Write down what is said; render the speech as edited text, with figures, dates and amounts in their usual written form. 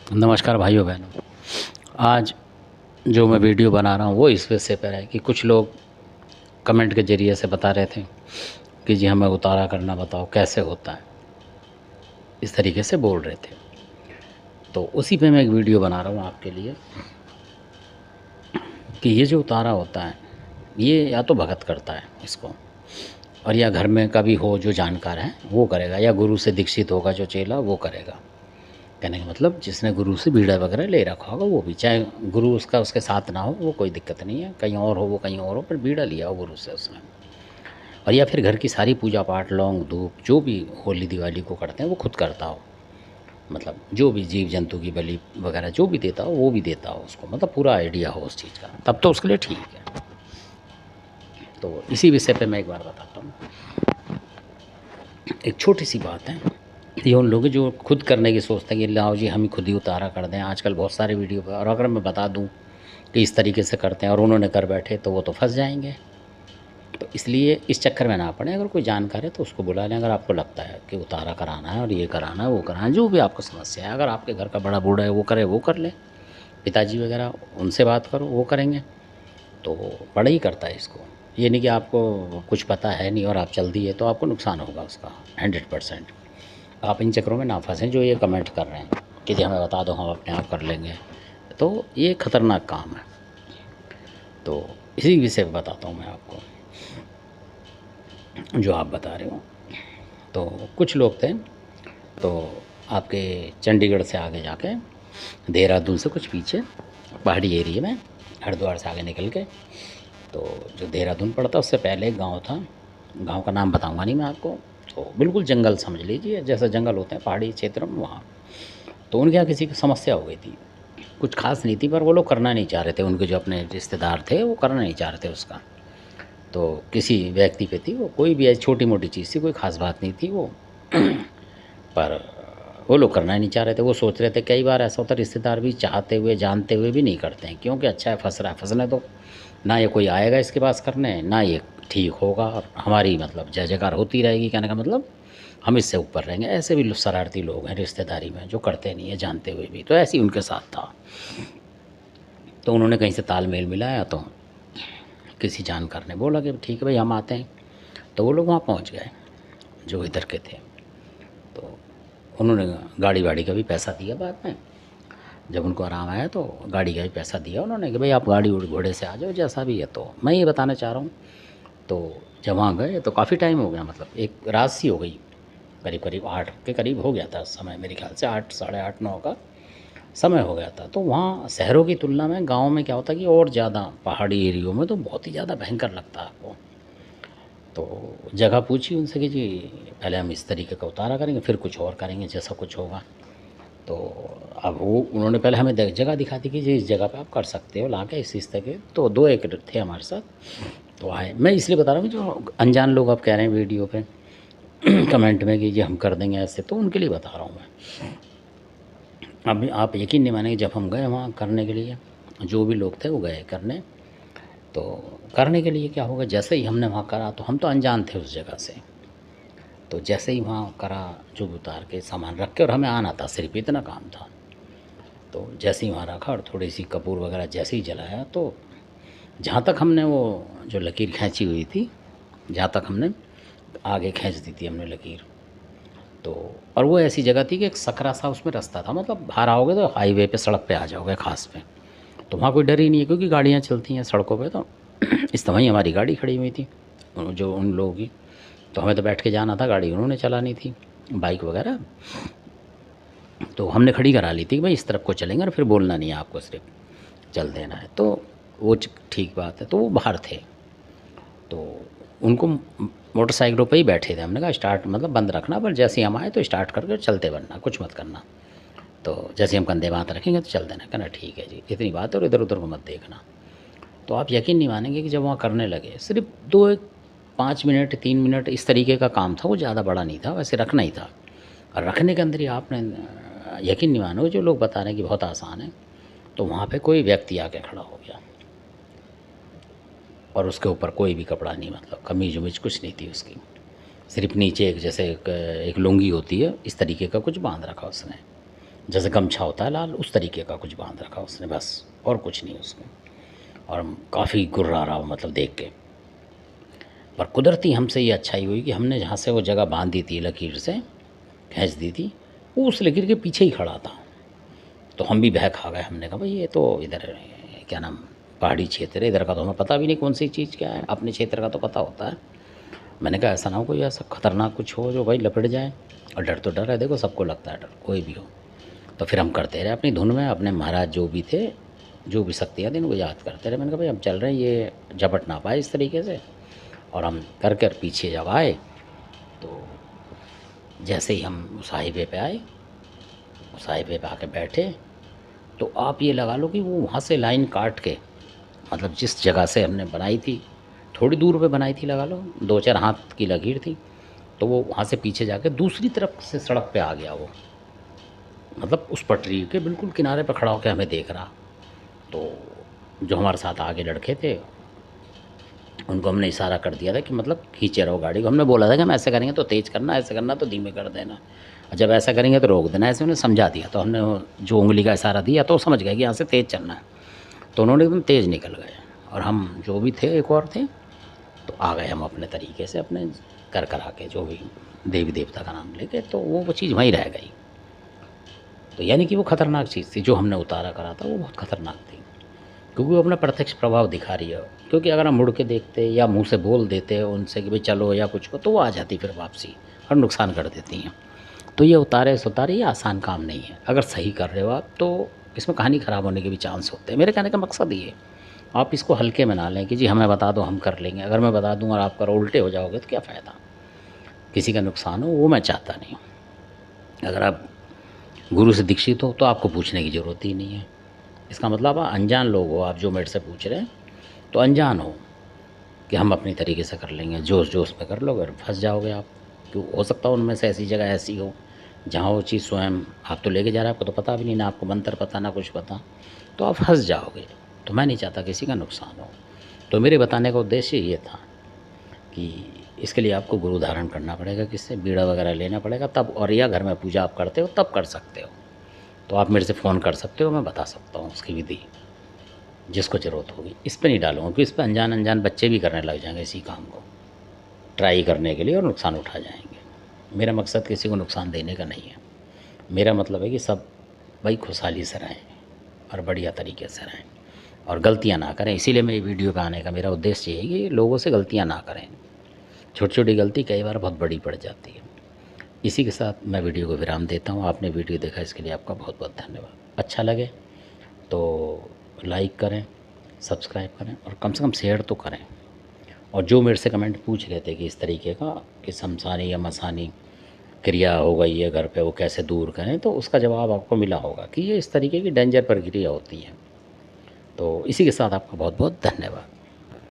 नमस्कार भाइयों बहनों। आज जो मैं वीडियो बना रहा हूँ वो इस विषय पर है कि कुछ लोग कमेंट के ज़रिए से बता रहे थे कि जी हमें उतारा करना बताओ कैसे होता है, इस तरीके से बोल रहे थे। तो उसी पे मैं एक वीडियो बना रहा हूँ आपके लिए कि ये जो उतारा होता है ये या तो भगत करता है इसको, और या घर में कभी हो जो जानकार है वो करेगा, या गुरु से दीक्षित होगा जो चेला वो करेगा। कहने का मतलब जिसने गुरु से बीड़ा वगैरह ले रखा होगा वो भी, चाहे गुरु उसका उसके साथ ना हो वो कोई दिक्कत नहीं है, कहीं और हो वो कहीं और हो, पर बीड़ा लिया हो गुरु से उसने। और या फिर घर की सारी पूजा पाठ लौंग धूप जो भी होली दिवाली को करते हैं वो खुद करता हो, मतलब जो भी जीव जंतु की बलि वगैरह जो भी देता हो वो भी देता हो उसको, मतलब पूरा आइडिया हो उस चीज़ का, तब तो उसके लिए ठीक है। तो इसी विषय पे मैं एक बार बताता हूँ। एक छोटी सी बात है, ये उन लोग जो खुद करने की सोचते हैं कि लाओ जी हम ही खुद ही उतारा कर दें। आजकल बहुत सारे वीडियो पे, और अगर मैं बता दूं कि इस तरीके से करते हैं और उन्होंने कर बैठे तो वो तो फंस जाएंगे। तो इसलिए इस चक्कर में ना पड़े, अगर कोई जानकार है तो उसको बुला लें। अगर आपको लगता है कि उतारा कराना है और ये कराना है वो कराना है, जो भी आपको समस्या है, अगर आपके घर का बड़ा बूढ़ा है वो करे वो कर ले, पिताजी वगैरह उनसे बात करो वो करेंगे, तो बड़ा ही करता है इसको। ये नहीं कि आपको कुछ पता है नहीं और आप चल दिए तो आपको नुकसान होगा उसका 100%। आप इन चक्करों में ना फंसें जो ये कमेंट कर रहे हैं कि जी हमें बता दो हम अपने आप कर लेंगे, तो ये ख़तरनाक काम है। तो इसी विषय पर बताता हूँ मैं आपको जो आप बता रहे हो। तो कुछ लोग थे, तो आपके चंडीगढ़ से आगे जाके, देहरादून से कुछ पीछे पहाड़ी एरिया में, हरिद्वार से आगे निकल के, तो जो देहरादून पड़ता उससे पहले एक गाँव था। गाँव का नाम बताऊँगा नहीं मैं आपको। तो बिल्कुल जंगल समझ लीजिए, जैसे जंगल होते हैं पहाड़ी क्षेत्र में, वहाँ। तो उनके यहाँ किसी की समस्या हो गई थी, कुछ खास नहीं थी, पर वो लोग करना नहीं चाह रहे थे। उनके जो अपने रिश्तेदार थे वो करना नहीं चाह रहे थे उसका। तो किसी व्यक्ति पे थी वो, कोई भी ऐसी छोटी मोटी चीज़ थी, कोई ख़ास बात नहीं थी वो पर वो लोग करना ही नहीं चाह रहे थे। वो सोच रहे थे, कई बार ऐसा होता है रिश्तेदार भी चाहते हुए जानते हुए भी नहीं करते हैं, क्योंकि अच्छा है फंस रहा है, फंसने दो, ना ये कोई आएगा इसके पास करने, ना ये ठीक होगा, और हमारी मतलब जय जयकार होती रहेगी। कहने का मतलब हम इससे ऊपर रहेंगे। ऐसे भी शरारती लोग हैं रिश्तेदारी में जो करते नहीं है जानते हुए भी। तो ऐसे ही उनके साथ था। तो उन्होंने कहीं से तालमेल मिलाया, तो किसी जानकार ने बोला कि ठीक है भाई हम आते हैं। तो वो लोग वहाँ पहुँच गए जो इधर के थे। तो उन्होंने गाड़ी वाड़ी का भी पैसा दिया बाद में, जब उनको आराम आया तो गाड़ी का भी पैसा दिया उन्होंने कि भाई आप गाड़ी घोड़े से आ जाओ जैसा भी है। तो मैं ये बताना चाह रहा हूँ, तो जब वहाँ गए तो काफ़ी टाइम हो गया, मतलब एक रात सी हो गई, करीब करीब 8 के करीब हो गया था समय, मेरे ख्याल से 8 साढ़े 8 9 का समय हो गया था। तो वहाँ शहरों की तुलना में गाँव में क्या होता है कि और ज़्यादा पहाड़ी एरियो में तो बहुत ही ज़्यादा भयंकर लगता है आपको। तो जगह पूछी उनसे कि जी पहले हम इस तरीके का उतारा करेंगे फिर कुछ और करेंगे जैसा कुछ होगा। तो अब वो उन्होंने पहले हमें जगह दिखा दी कि जी इस जगह पे आप कर सकते हो ला के इस तरह के। तो 2 एक थे हमारे साथ, तो आए। मैं इसलिए बता रहा हूँ कि जो अनजान लोग आप कह रहे हैं वीडियो पे कमेंट में कि ये हम कर देंगे ऐसे, तो उनके लिए बता रहा हूँ मैं। अब आप यकीन नहीं मानेंगे, जब हम गए वहाँ करने के लिए, जो भी लोग थे वो गए करने। तो करने के लिए क्या होगा, जैसे ही हमने वहाँ करा, तो हम तो अनजान थे उस जगह से। तो जैसे ही वहाँ करा, जो भी उतार के सामान रख के, और हमें आना था, सिर्फ इतना काम था। तो जैसे ही वहाँ रखा और थोड़ी सी कपूर वगैरह जैसे ही जलाया, तो जहाँ तक हमने वो जो लकीर खींची हुई थी, जहाँ तक हमने आगे खींच दी थी हमने लकीर, तो और वो ऐसी जगह थी कि एक सकरा सा उसमें रास्ता था, मतलब बाहर आओगे तो हाईवे पे, सड़क पे आ जाओगे खास पे। तो वहाँ कोई डर ही नहीं है क्योंकि गाड़ियाँ चलती हैं सड़कों पे। तो इस तरह ही हमारी गाड़ी खड़ी हुई थी जो उन लोगों की। तो हमें तो बैठ के जाना था, गाड़ी उन्होंने चलानी थी, बाइक वगैरह। तो हमने खड़ी करा ली थी कि भाई इस तरफ को चलेंगे और फिर बोलना नहीं है आपको, सिर्फ चल देना है। तो वो ठीक बात है। तो वो बाहर थे, तो उनको मोटरसाइकिलों पे ही बैठे थे। हमने कहा स्टार्ट मतलब बंद रखना, पर जैसे ही हम आए तो स्टार्ट करके चलते बनना, कुछ मत करना। तो जैसे हम कंधे बात रखेंगे तो चल देना। कहना ठीक है जी, इतनी बात है, और इधर उधर को मत देखना। तो आप यकीन नहीं मानेंगे कि जब वहाँ करने लगे, सिर्फ 5 मिनट 3 मिनट इस तरीके का काम था, वो ज़्यादा बड़ा नहीं था, वैसे रखना ही था। और रखने के अंदर ही आपने यकीन नहीं मानोगे, जो लोग बता रहे हैं कि बहुत आसान है, तो वहाँ पे कोई व्यक्ति आके खड़ा हो गया, और उसके ऊपर कोई भी कपड़ा नहीं, मतलब कमीज उमीज कुछ नहीं थी उसकी, सिर्फ नीचे एक जैसे एक लुंगी होती है इस तरीके का कुछ बांध रखा उसने। जैसे गमछा होता है लाल, उस तरीके का कुछ बांध रखा उसने बस, और कुछ नहीं उसमें। और हम काफ़ी गुर्रा रहा मतलब देख के। पर कुदरती हमसे ये अच्छाई हुई कि हमने जहाँ से वो जगह बांध दी थी लकीर से, खींच दी थी, वो उस लकीर के पीछे ही खड़ा था। तो हम भी बहक खा गए। हमने कहा भाई ये तो इधर क्या नाम पहाड़ी क्षेत्र है, इधर का तो हमें पता भी नहीं कौन सी चीज़ क्या है, अपने क्षेत्र का तो पता होता है। मैंने कहा ऐसा ना हो कोई ऐसा खतरनाक कुछ हो जो भाई लपट जाए। और डर तो डर है, देखो सबको लगता है डर, कोई भी हो। तो फिर हम करते रहे अपनी धुन में, अपने महाराज जो भी थे, जो भी शक्तियाँ थी उनको याद करते रहे। मैंने कहा भाई हम चल रहे हैं, ये झपट ना पाए इस तरीके से। और हम कर कर पीछे जब आए तो जैसे ही हम उस हाईवे पे आए, उस हाईवे पे आके बैठे, तो आप ये लगा लो कि वो वहाँ से लाइन काट के, मतलब जिस जगह से हमने बनाई थी थोड़ी दूर पे बनाई थी, लगा लो 2-4 हाथ की लकीर थी, तो वो वहाँ से पीछे जाके दूसरी तरफ से सड़क पे आ गया वो, मतलब उस पटरी के बिल्कुल किनारे पर खड़ा होकर हमें देख रहा। तो जो हमारे साथ आगे लड़के थे उनको हमने इशारा कर दिया था कि मतलब खींचे रहो गाड़ी को। हमने बोला था कि हम ऐसे करेंगे तो तेज़ करना, ऐसे करना तो धीमे कर देना, और जब ऐसा करेंगे तो रोक देना, ऐसे उन्हें समझा दिया। तो हमने जो उंगली का इशारा दिया तो समझ गए कि यहाँ से तेज़ चलना है। तो उन्होंने एकदम तेज़ निकल गए, और हम जो भी थे एक और थे, तो आ गए हम अपने तरीके से, अपने कर करा के जो भी देवी देवता का नाम लेके, तो वो चीज़ वहीं रह गई। तो यानी कि वो ख़तरनाक चीज़ थी जो हमने उतारा करा था, वो बहुत ख़तरनाक थी, क्योंकि वो अपना प्रत्यक्ष प्रभाव दिखा रही है। क्योंकि अगर हम मुड़ के देखते या मुंह से बोल देते उनसे कि भाई चलो या कुछ को, तो वो आ जाती फिर वापसी और नुकसान कर देती हैं। तो ये उतारे सुतारे ये आसान काम नहीं है। अगर सही कर रहे हो आप तो इसमें कहानी ख़राब होने के भी चांस होते हैं। मेरे कहने का मकसद ये, आप इसको हल्के में ना लें कि जी हमें बता दो हम कर लेंगे। अगर मैं बता दूँ और आप करो उल्टे हो जाओगे तो क्या फ़ायदा, किसी का नुकसान हो वो मैं चाहता नहीं। अगर आप गुरु से दीक्षित हो तो आपको पूछने की ज़रूरत ही नहीं है। इसका मतलब आप अनजान लोग हो, आप जो मेरे से पूछ रहे हैं तो अनजान हो कि हम अपनी तरीके से कर लेंगे, जोश जोश में कर लोगे और फंस जाओगे आप। क्यों हो सकता है उनमें से ऐसी जगह ऐसी हो जहाँ वो चीज़ स्वयं आप तो लेके जा रहे हैं, आपको तो पता भी नहीं, ना आपको मंत्र पता ना कुछ पता, तो आप फंस जाओगे। तो मैं नहीं चाहता किसी का नुकसान हो। तो मेरे बताने का उद्देश्य ये था कि इसके लिए आपको गुरु धारण करना पड़ेगा, किससे बीड़ा वगैरह लेना पड़ेगा तब, और या घर में पूजा आप करते हो तब कर सकते हो। तो आप मेरे से फ़ोन कर सकते हो, मैं बता सकता हूँ उसकी विधि, जिसको ज़रूरत होगी। इस पे नहीं डालूँगा क्योंकि इस पे अनजान अनजान बच्चे भी करने लग जाएंगे इसी काम को, ट्राई करने के लिए, और नुकसान उठा जाएंगे। मेरा मकसद किसी को नुकसान देने का नहीं है। मेरा मतलब है कि सब भाई खुशहाली से रहें और बढ़िया तरीके से रहें और गलतियाँ ना करें। इसीलिए मेरी वीडियो पे आने का मेरा उद्देश्य ये है कि लोगों से गलतियाँ ना करें। छोटी छोटी गलती कई बार बहुत बड़ी पड़ जाती है। इसी के साथ मैं वीडियो को विराम देता हूँ। आपने वीडियो देखा इसके लिए आपका बहुत बहुत धन्यवाद। अच्छा लगे तो लाइक करें, सब्सक्राइब करें और कम से कम शेयर तो करें। और जो मेरे से कमेंट पूछ रहे थे कि इस तरीके का कि शमशानी या मसानी क्रिया हो गई है घर पे, वो कैसे दूर करें, तो उसका जवाब आपको मिला होगा कि ये इस तरीके की डेंजर प्रक्रिया होती है। तो इसी के साथ आपका बहुत बहुत धन्यवाद।